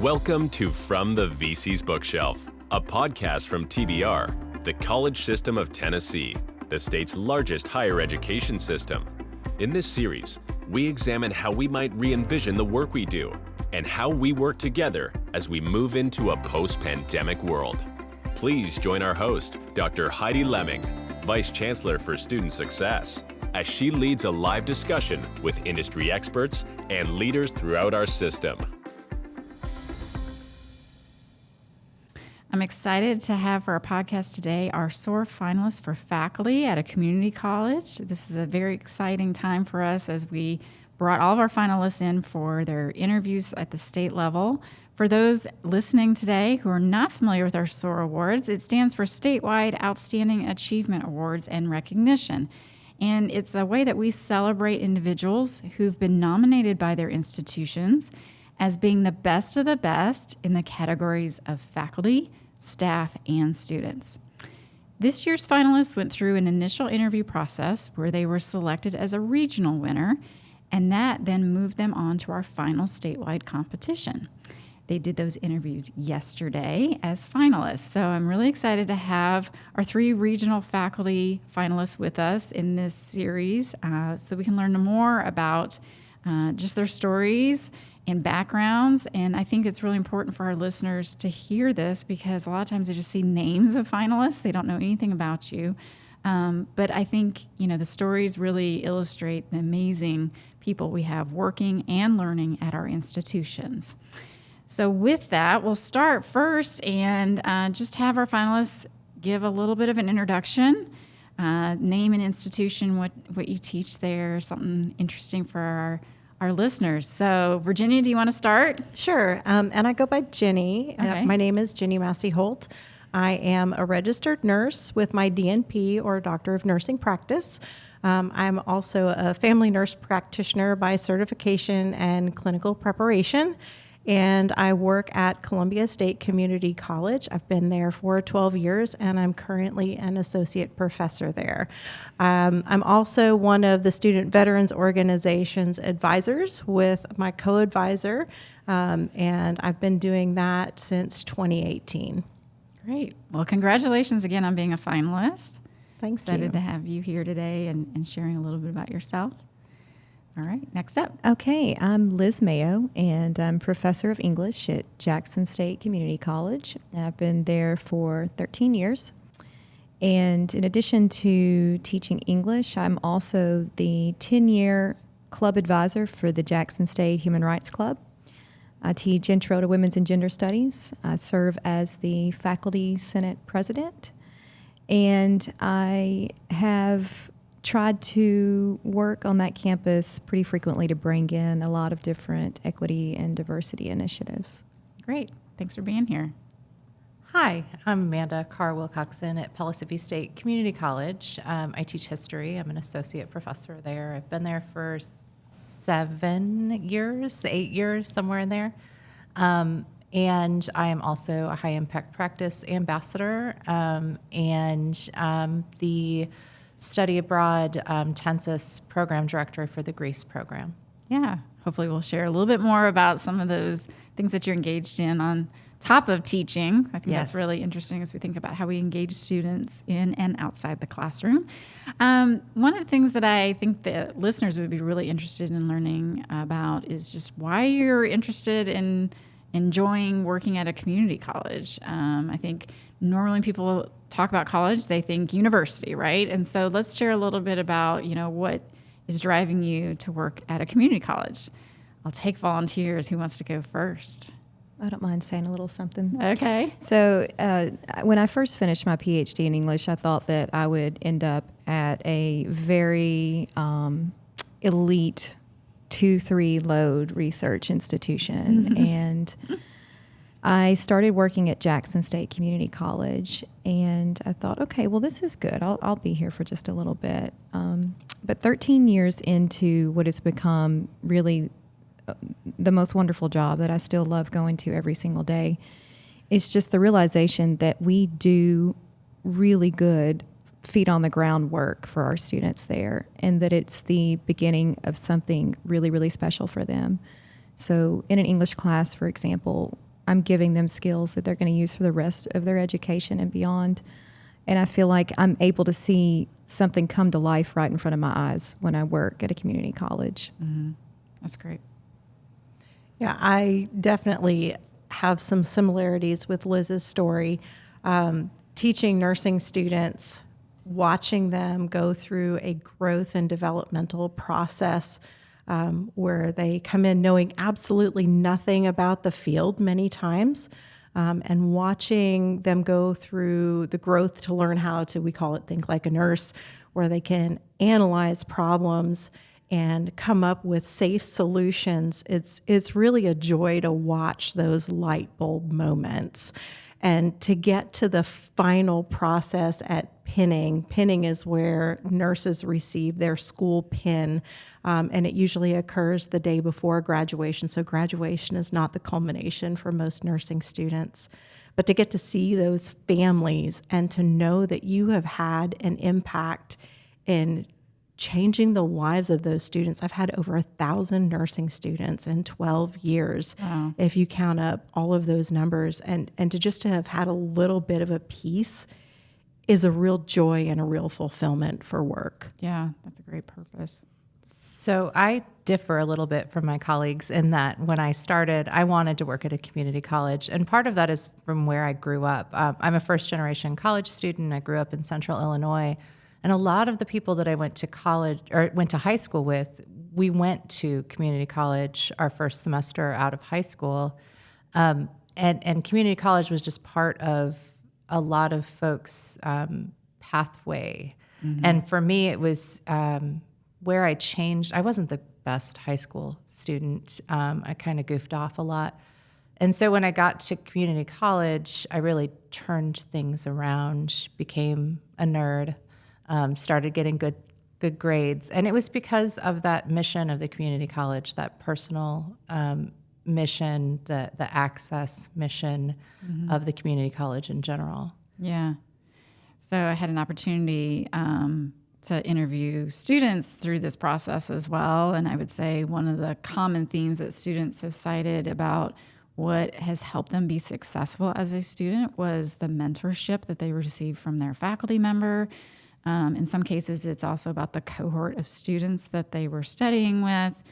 Welcome to From the VC's Bookshelf, a podcast from TBR, the College System of Tennessee, the state's largest higher education system. In this series, we examine how we might re-envision the work we do and how we work together as we move into a post-pandemic world. Please join our host, Dr. Heidi Lemming, Vice Chancellor for Student Success, as she leads a live discussion with industry experts and leaders throughout our system. I'm excited to have for our podcast today our SOAR finalists for faculty at a community college. This is a very exciting time for us as we brought all of our finalists in for their interviews at the state level. For those listening today who are not familiar with our SOAR Awards, it stands for Statewide Outstanding Achievement Awards and Recognition. And it's a way that we celebrate individuals who've been nominated by their institutions as being the best of the best in the categories of faculty, staff, and students. This year's finalists went through an initial interview process where they were selected as a regional winner, and that then moved them on to our final statewide competition. They did those interviews yesterday as finalists. So I'm really excited to have our three regional faculty finalists with us in this series so we can learn more about just their stories and backgrounds. And I think it's really important for our listeners to hear this because a lot of times they just see names of finalists. They don't know anything about you. But I think, the stories really illustrate the amazing people we have working and learning at our institutions. So with that, we'll start first and just have our finalists give a little bit of an introduction, name and institution, what you teach there, something interesting for our listeners. So Virginia, do you want to start? Sure. And I go by Jenny. Okay. My name is Jenny Massey-Holt. I am a registered nurse with my DNP or Doctor of Nursing practice. I'm also a family nurse practitioner by certification and clinical preparation. And I work at Columbia State Community College. I've been there for 12 years, and I'm currently an associate professor there. I'm also one of the Student Veterans Organization's advisors with my co-advisor, and I've been doing that since 2018. Great. Well, congratulations again on being a finalist. Thanks. Excited to have you here today and sharing a little bit about yourself. All right, next up. Okay, I'm Liz Mayo, and I'm professor of English at Jackson State Community College. I've been there for 13 years. And in addition to teaching English, I'm also the 10-year club advisor for the Jackson State Human Rights Club. I teach Intro to Women's and Gender Studies. I serve as the Faculty Senate President. And I have tried to work on that campus pretty frequently to bring in a lot of different equity and diversity initiatives. Great. Thanks for being here. Hi, I'm Amanda Carr-Wilcoxson at Pellissippi State Community College. I teach history. I'm an associate professor there. I've been there for 8 years, somewhere in there. And I am also a high impact practice ambassador and the study abroad Tensis program director for the Greece program. Yeah, hopefully we'll share a little bit more about some of those things that you're engaged in on top of teaching. I think that's really interesting as we think about how we engage students in and outside the classroom. One of the things that I think the listeners would be really interested in learning about is just why you're interested in enjoying working at a community college. I think normally when people talk about college, they think university, right? And so let's share a little bit about, what is driving you to work at a community college. I'll take volunteers. Who wants to go first? I don't mind saying a little something. Okay. So when I first finished my PhD in English, I thought that I would end up at a very elite 2-3 load research institution. And I started working at Jackson State Community College, and I thought, okay, well, this is good. I'll be here for just a little bit. But 13 years into what has become really the most wonderful job that I still love going to every single day is just the realization that we do really good feet on the ground work for our students there, and that it's the beginning of something really, really special for them. So in an English class, for example, I'm giving them skills that they're going to use for the rest of their education and beyond. And I feel like I'm able to see something come to life right in front of my eyes when I work at a community college. Mm-hmm. That's great. Yeah, I definitely have some similarities with Liz's story. Teaching nursing students, watching them go through a growth and developmental process where they come in knowing absolutely nothing about the field many times, and watching them go through the growth to learn how to, we call it Think Like a Nurse, where they can analyze problems and come up with safe solutions. It's really a joy to watch those light bulb moments. And to get to the final process at pinning. Pinning is where nurses receive their school pin, and it usually occurs the day before graduation. So graduation is not the culmination for most nursing students. But to get to see those families and to know that you have had an impact in changing the lives of those students. I've had over 1,000 nursing students in 12 years, wow, if you count up all of those numbers. And to have had a little bit of a piece is a real joy and a real fulfillment for work. Yeah, that's a great purpose. So I differ a little bit from my colleagues in that when I started, I wanted to work at a community college. And part of that is from where I grew up. I'm a first-generation college student. I grew up in Central Illinois. And a lot of the people that I went to college or went to high school with, we went to community college our first semester out of high school. And community college was just part of a lot of folks' pathway. Mm-hmm. And for me, it was where I changed. I wasn't the best high school student. I kind of goofed off a lot. And so when I got to community college, I really turned things around, became a nerd. Started getting good grades. And it was because of that mission of the community college, that personal mission, the access mission mm-hmm. of the community college in general. Yeah. So I had an opportunity to interview students through this process as well. And I would say one of the common themes that students have cited about what has helped them be successful as a student was the mentorship that they received from their faculty member. In some cases, it's also about the cohort of students that they were studying with.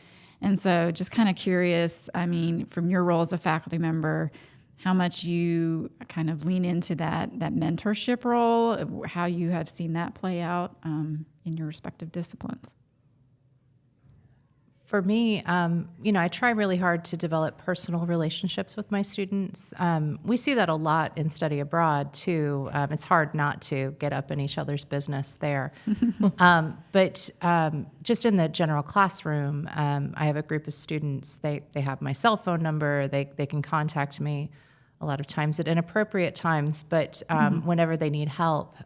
And so just kind of curious, I mean, from your role as a faculty member, how much you kind of lean into that mentorship role, how you have seen that play out in your respective disciplines. For me, I try really hard to develop personal relationships with my students. We see that a lot in study abroad, too. It's hard not to get up in each other's business there. But just in the general classroom, I have a group of students. They have my cell phone number. They can contact me a lot of times at inappropriate times, but whenever they need help.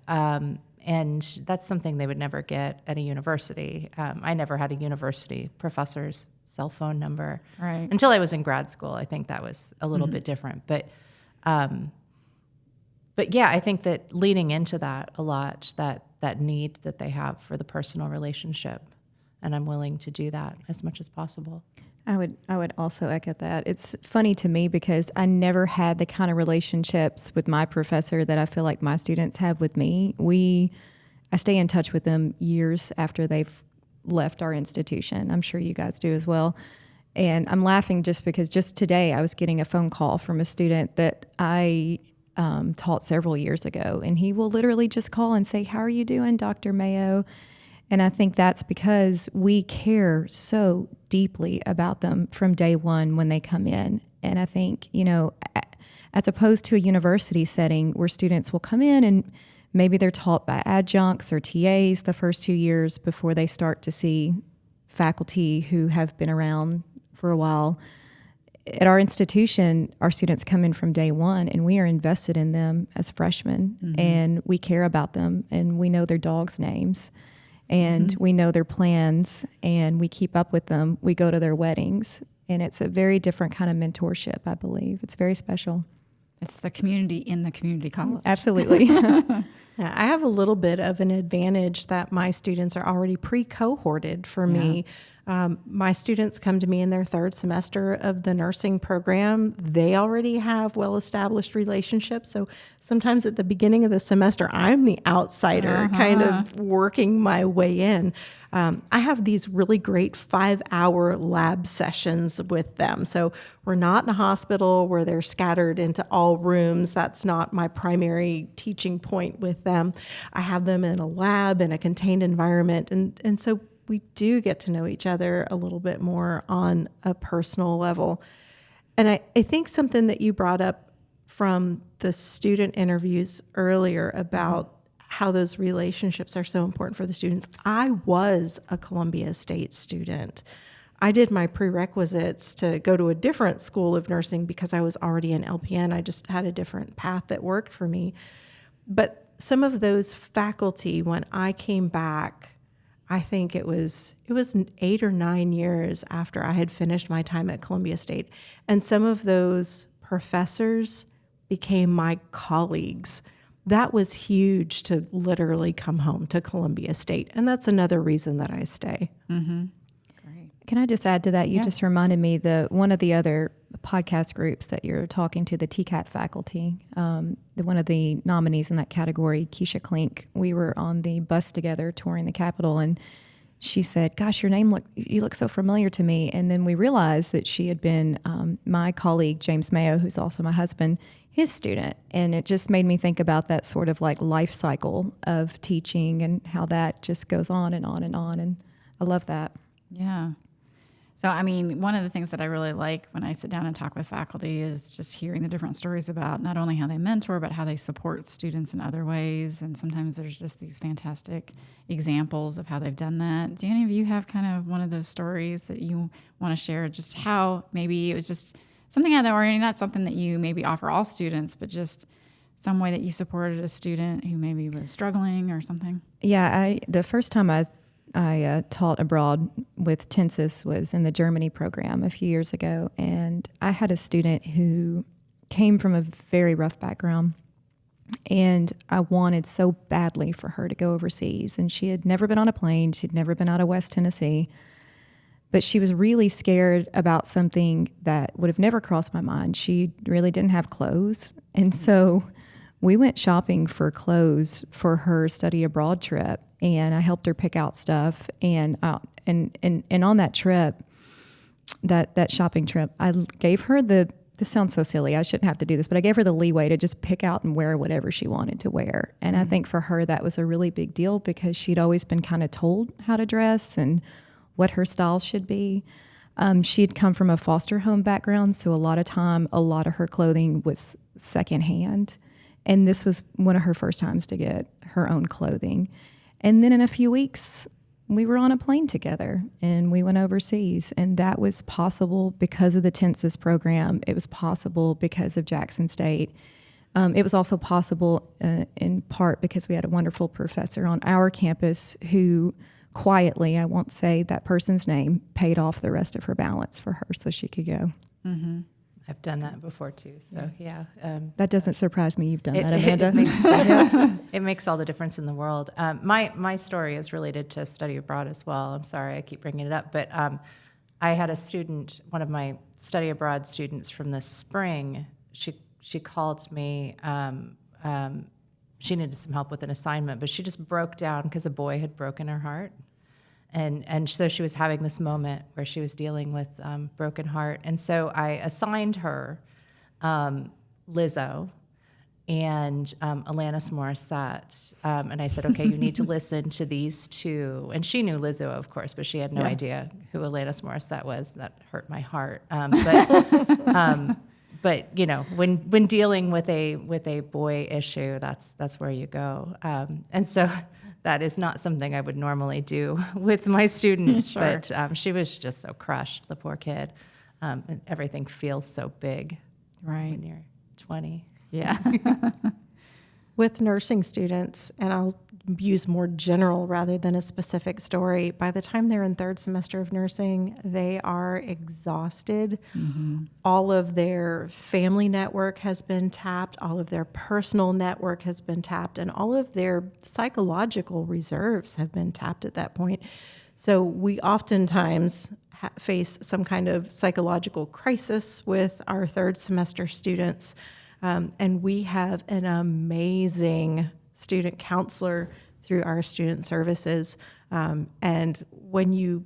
And that's something they would never get at a university. I never had a university professor's cell phone number until I was in grad school. I think that was a little bit different. But yeah, I think that leaning into that a lot, that need that they have for the personal relationship, and I'm willing to do that as much as possible. I would also echo that. It's funny to me because I never had the kind of relationships with my professor that I feel like my students have with me. I stay in touch with them years after they've left our institution. I'm sure you guys do as well. And I'm laughing just because just today I was getting a phone call from a student that I taught several years ago. And he will literally just call and say, "How are you doing, Dr. Mayo?" And I think that's because we care so deeply about them from day one when they come in. And I think, as opposed to a university setting where students will come in and maybe they're taught by adjuncts or TAs the first 2 years before they start to see faculty who have been around for a while. At our institution, our students come in from day one and we are invested in them as freshmen mm-hmm. and we care about them and we know their dogs' names. And we know their plans, and we keep up with them. We go to their weddings, and it's a very different kind of mentorship, I believe. It's very special. It's the community in the community college. Absolutely. Yeah, I have a little bit of an advantage that my students are already pre-cohorted for me. My students come to me in their third semester of the nursing program. They already have well-established relationships. So sometimes at the beginning of the semester, I'm the outsider kind of working my way in. I have these really great 5-hour lab sessions with them. So we're not in a hospital where they're scattered into all rooms. That's not my primary teaching point with them. I have them in a lab in a contained environment. And so we do get to know each other a little bit more on a personal level. And I think something that you brought up from the student interviews earlier about how those relationships are so important for the students. I was a Columbia State student. I did my prerequisites to go to a different school of nursing because I was already an LPN. I just had a different path that worked for me. But some of those faculty, when I came back, I think it was 8 or 9 years after I had finished my time at Columbia State. And some of those professors became my colleagues. That was huge to literally come home to Columbia State. And that's another reason that I stay. Mm-hmm. Great. Can I just add to that? You just reminded me one of the other podcast groups that you're talking to, the TCAT faculty, one of the nominees in that category, Keisha Klink, we were on the bus together touring the Capitol, and she said, gosh, you look so familiar to me. And then we realized that she had been my colleague, James Mayo, who's also my husband, his student. And it just made me think about that sort of like life cycle of teaching and how that just goes on and on and on. And I love that. Yeah. So, I mean, one of the things that I really like when I sit down and talk with faculty is just hearing the different stories about not only how they mentor, but how they support students in other ways. And sometimes there's just these fantastic examples of how they've done that. Do any of you have kind of one of those stories that you want to share, just how maybe it was just something out there, or not something that you maybe offer all students, but just some way that you supported a student who maybe was struggling or something? Yeah, the first time I taught abroad with Tensis was in the Germany program a few years ago, and I had a student who came from a very rough background, and I wanted so badly for her to go overseas, and she had never been on a plane, she'd never been out of West Tennessee, but she was really scared about something that would have never crossed my mind. She really didn't have clothes, and so we went shopping for clothes for her study abroad trip, and I helped her pick out stuff. And on that trip, that shopping trip, I gave her this sounds so silly, I shouldn't have to do this, but I gave her the leeway to just pick out and wear whatever she wanted to wear. And I think for her that was a really big deal because she'd always been kind of told how to dress and what her style should be. She'd come from a foster home background, so a lot of her clothing was secondhand. And this was one of her first times to get her own clothing. And then in a few weeks, we were on a plane together and we went overseas. And that was possible because of the Tensis program. It was possible because of Jackson State. It was also possible in part because we had a wonderful professor on our campus who quietly, I won't say that person's name, paid off the rest of her balance for her so she could go. Mm-hmm. I've done that before too, so yeah. That doesn't surprise me. You've done that, Amanda. It makes all the difference in the world. My story is related to study abroad as well. I'm sorry I keep bringing it up, but I had a student, one of my study abroad students from the spring. She called me. She needed some help with an assignment, but she just broke down because a boy had broken her heart. And so she was having this moment where she was dealing with broken heart. And so I assigned her Lizzo and Alanis Morissette. And I said, okay, you need to listen to these two. And she knew Lizzo, of course, but she had no idea who Alanis Morissette was. That hurt my heart. But you know, when dealing with a boy issue, that's where you go. And so that is not something I would normally do with my students, Sure. But she was just so crushed, the poor kid. And everything feels so big when you're 20. Yeah. With nursing students, and I'll use more general rather than a specific story. By the time they're in third semester of nursing, they are exhausted. All of their family network has been tapped, all of their personal network has been tapped, and all of their psychological reserves have been tapped at that point. So we oftentimes face some kind of psychological crisis with our third semester students, and we have an amazing student counselor through our student services. And when you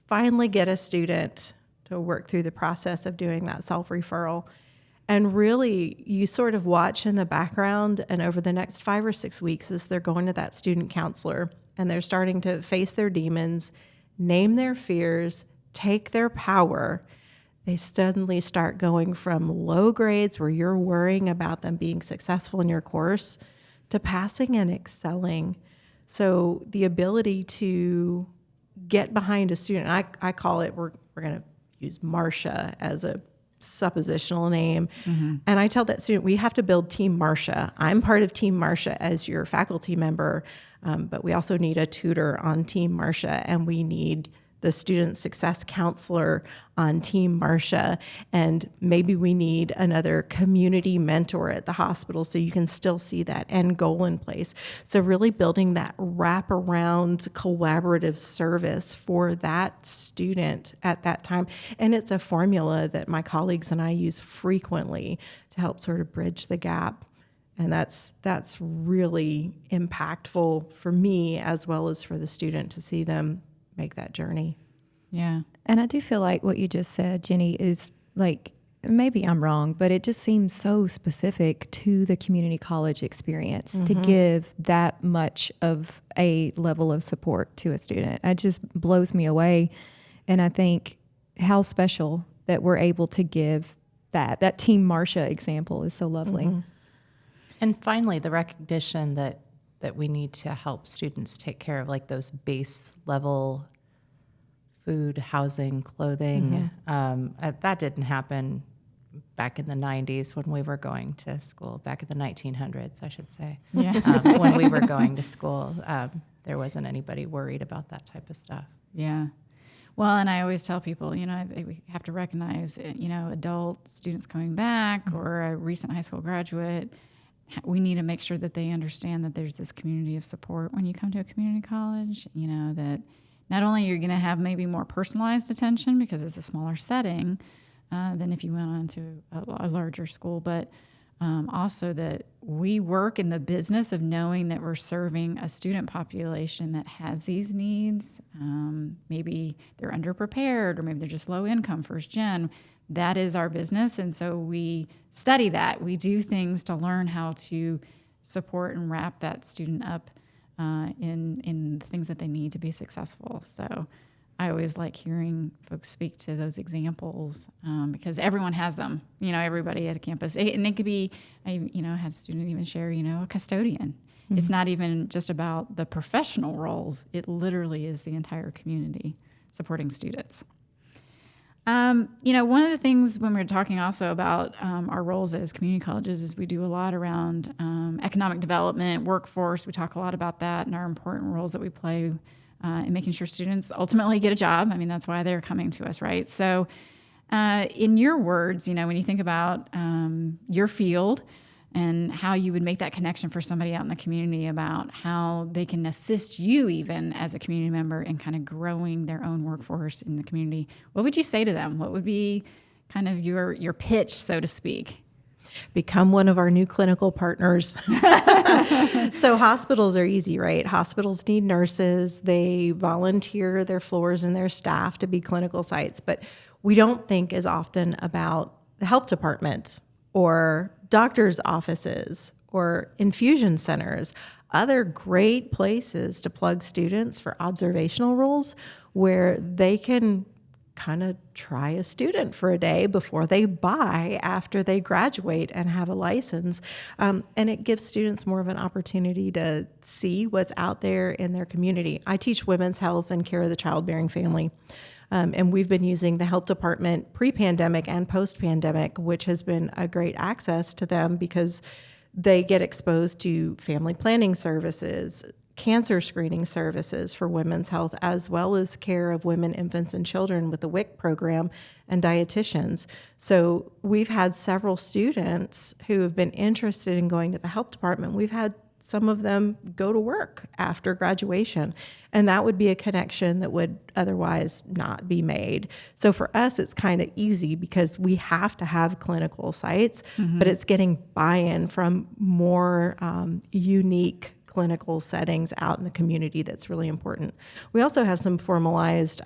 finally get a student to work through the process of doing that self-referral, and really you sort of watch in the background, and over the next 5 or 6 weeks as they're going to that student counselor and they're starting to face their demons, name their fears, take their power, they suddenly start going from low grades where you're worrying about them being successful in your course to passing and excelling. So the ability to get behind a student, I call it, we're going to use Marcia as a suppositional name. And I tell that student, we have to build Team Marcia. I'm part of Team Marcia as your faculty member, but we also need a tutor on Team Marcia, and we need the student success counselor on Team Marcia, and maybe we need another community mentor at the hospital so you can still see that end goal in place. So really building that wraparound collaborative service for that student at that time. And it's a formula that my colleagues and I use frequently to help sort of bridge the gap. And that's really impactful for me as well as for the student to see them make that journey. Yeah. And I do feel like what you just said, Jenny, is like, maybe I'm wrong, but it just seems so specific to the community college experience to give that much of a level of support to a student. It just blows me away. And I think how special that we're able to give that. That Team Marcia example is so lovely. And finally, the recognition that we need to help students take care of like those base level food, housing, clothing. That didn't happen back in the 90s when we were going to school, back in the 1900s, I should say. Yeah. When we were going to school, there wasn't anybody worried about that type of stuff. Yeah. Well, and I always tell people, we have to recognize, adult students coming back or a recent high school graduate, we need to make sure that they understand that there's this community of support when you come to a community college, that not only you're going to have maybe more personalized attention because it's a smaller setting than if you went on to a larger school, but also that we work in the business of knowing that we're serving a student population that has these needs. Maybe they're underprepared or maybe they're just low income, first gen. That is our business, and so we study that. We do things to learn how to support and wrap that student up in the things that they need to be successful. So I always like hearing folks speak to those examples because everyone has them, everybody at a campus. And it could be, I had a student even share, a custodian. It's not even just about the professional roles. It literally is the entire community supporting students. One of the things when we're talking also about our roles as community colleges is we do a lot around economic development, workforce. We talk a lot about that and our important roles that we play in making sure students ultimately get a job. I mean, that's why they're coming to us, right? So in your words, when you think about your field and how you would make that connection for somebody out in the community about how they can assist you even as a community member in kind of growing their own workforce in the community, what would you say to them? What would be kind of your pitch, so to speak? Become one of our new clinical partners. So hospitals are easy, right? Hospitals need nurses. They volunteer their floors and their staff to be clinical sites, but we don't think as often about the health department or doctors' offices or infusion centers, other great places to plug students for observational roles where they can kind of try a student for a day before they buy after they graduate and have a license. And it gives students more of an opportunity to see what's out there in their community. I teach women's health and care of the childbearing family. And we've been using the health department pre-pandemic and post-pandemic, which has been a great access to them because they get exposed to family planning services, cancer screening services for women's health, as well as care of women, infants, and children with the WIC program and dietitians. So we've had several students who have been interested in going to the health department. We've had some of them go to work after graduation, and that would be a connection that would otherwise not be made. So for us, it's kind of easy because we have to have clinical sites, but it's getting buy-in from more unique clinical settings out in the community that's really important. We also have some formalized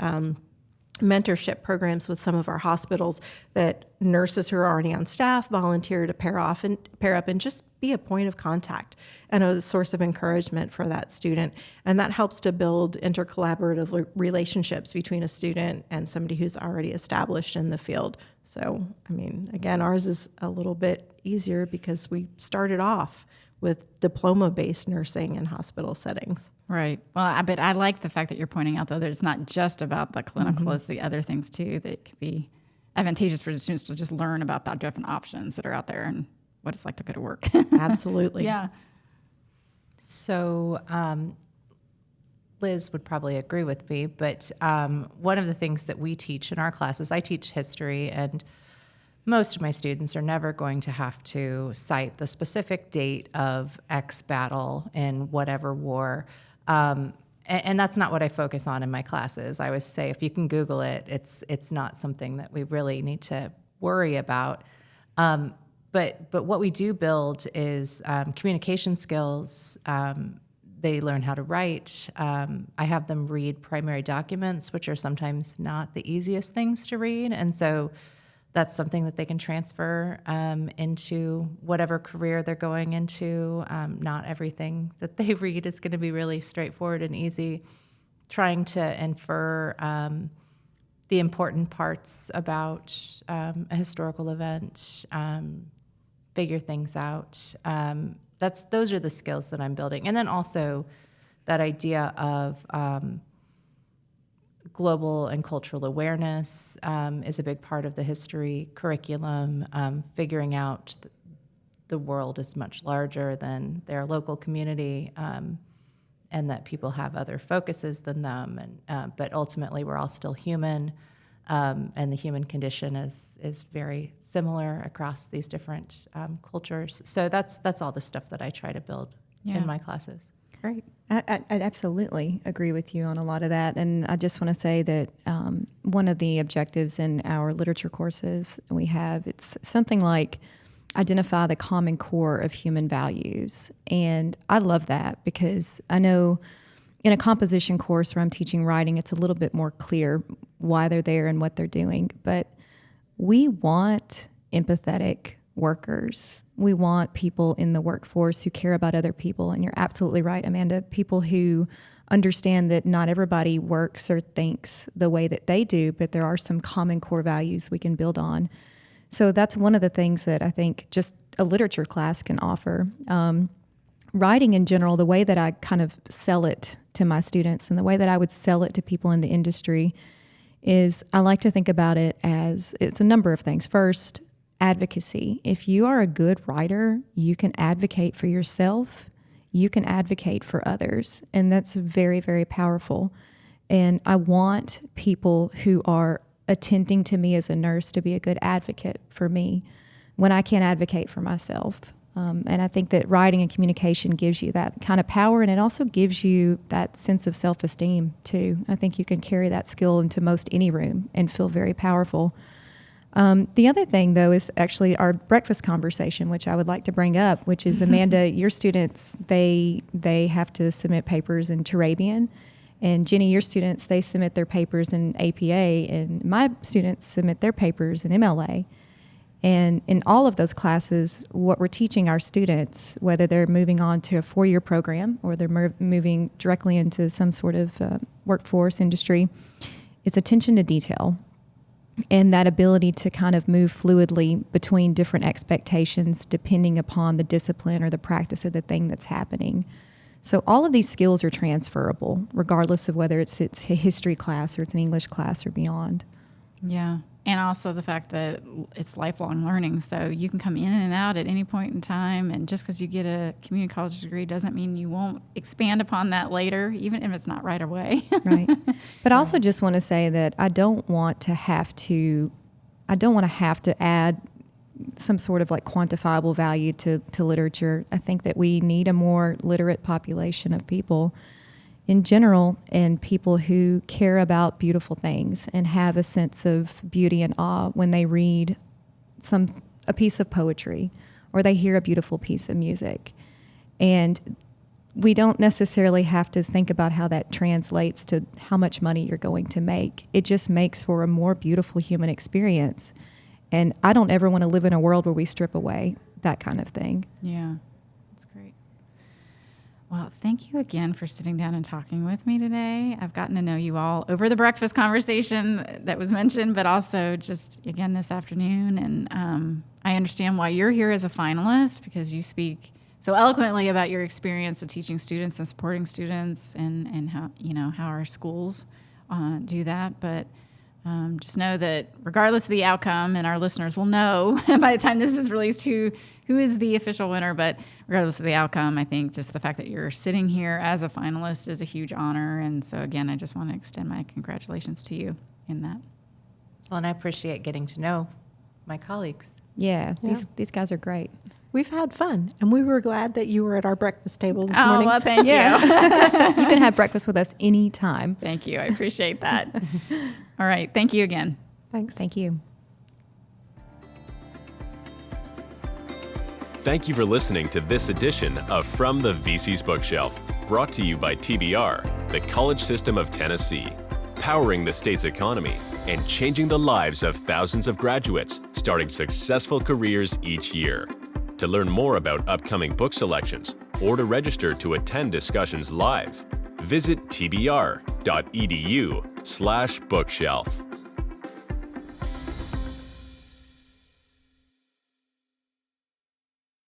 mentorship programs with some of our hospitals that nurses who are already on staff volunteer to pair up and just be a point of contact and a source of encouragement for that student. And that helps to build intercollaborative relationships between a student and somebody who's already established in the field. So, I mean, again, ours is a little bit easier because we started off with diploma-based nursing in hospital settings. Right. Well, I like the fact that you're pointing out, though, that it's not just about the clinical, it's the other things, too, that could be advantageous for the students to just learn about the different options that are out there and what it's like to go to work. Absolutely. Yeah. So Liz would probably agree with me, but one of the things that we teach in our classes, I teach history, and most of my students are never going to have to cite the specific date of X battle in whatever war. And that's not what I focus on in my classes. I always say, if you can Google it, it's not something that we really need to worry about. But what we do build is communication skills. They learn how to write. I have them read primary documents, which are sometimes not the easiest things to read. And so that's something that they can transfer into whatever career they're going into. Not everything that they read is going to be really straightforward and easy. Trying to infer the important parts about a historical event, figure things out. Those are the skills that I'm building. And then also that idea of global and cultural awareness is a big part of the history curriculum, figuring out the world is much larger than their local community, and that people have other focuses than them. But ultimately, we're all still human, and the human condition is very similar across these different cultures. So that's all the stuff that I try to build in my classes. Great. I absolutely agree with you on a lot of that. And I just want to say that one of the objectives in our literature courses we have, it's something like identify the common core of human values. And I love that because I know in a composition course where I'm teaching writing, it's a little bit more clear why they're there and what they're doing. But we want empathetic workers. We want people in the workforce who care about other people. And you're absolutely right, Amanda. People who understand that not everybody works or thinks the way that they do, but there are some common core values we can build on. So that's one of the things that I think just a literature class can offer. Writing in general, the way that I kind of sell it to my students and the way that I would sell it to people in the industry is I like to think about it as it's a number of things. First, advocacy. If you are a good writer, you can advocate for yourself, you can advocate for others, and that's very, very powerful. And I want people who are attending to me as a nurse to be a good advocate for me when I can't advocate for myself. And I think that writing and communication gives you that kind of power, and it also gives you that sense of self-esteem too. I think you can carry that skill into most any room and feel very powerful. The other thing, though, is actually our breakfast conversation, which I would like to bring up, which is, Amanda, your students, they have to submit papers in Turabian. And Jenny, your students, they submit their papers in APA. And my students submit their papers in MLA. And in all of those classes, what we're teaching our students, whether they're moving on to a 4-year program or they're moving directly into some sort of workforce industry, is attention to detail. And that ability to kind of move fluidly between different expectations depending upon the discipline or the practice of the thing that's happening. So all of these skills are transferable, regardless of whether it's a history class or it's an English class or beyond. Yeah. And also the fact that it's lifelong learning. So you can come in and out at any point in time. And just because you get a community college degree doesn't mean you won't expand upon that later, even if it's not right away. Right. But I also just want to say that I don't want to have to add some sort of like quantifiable value to literature. I think that we need a more literate population of people in general, and people who care about beautiful things and have a sense of beauty and awe when they read a piece of poetry or they hear a beautiful piece of music. And we don't necessarily have to think about how that translates to how much money you're going to make. It just makes for a more beautiful human experience. And I don't ever want to live in a world where we strip away that kind of thing. Yeah, that's great. Well, thank you again for sitting down and talking with me today. I've gotten to know you all over the breakfast conversation that was mentioned, but also just, again, this afternoon. And I understand why you're here as a finalist, because you speak so eloquently about your experience of teaching students and supporting students, and how, how our schools do that. But just know that regardless of the outcome, and our listeners will know by the time this is released who is the official winner, but regardless of the outcome, I think just the fact that you're sitting here as a finalist is a huge honor. And so again, I just want to extend my congratulations to you in that. Well, and I appreciate getting to know my colleagues. Yeah. These guys are great. We've had fun, and we were glad that you were at our breakfast table this morning. Oh, well, thank you. You can have breakfast with us anytime. Thank you. I appreciate that. All right. Thank you again. Thanks. Thank you. Thank you for listening to this edition of From the VC's Bookshelf, brought to you by TBR, the College System of Tennessee, powering the state's economy and changing the lives of thousands of graduates, starting successful careers each year. To learn more about upcoming book selections or to register to attend discussions live, visit tbr.edu/bookshelf.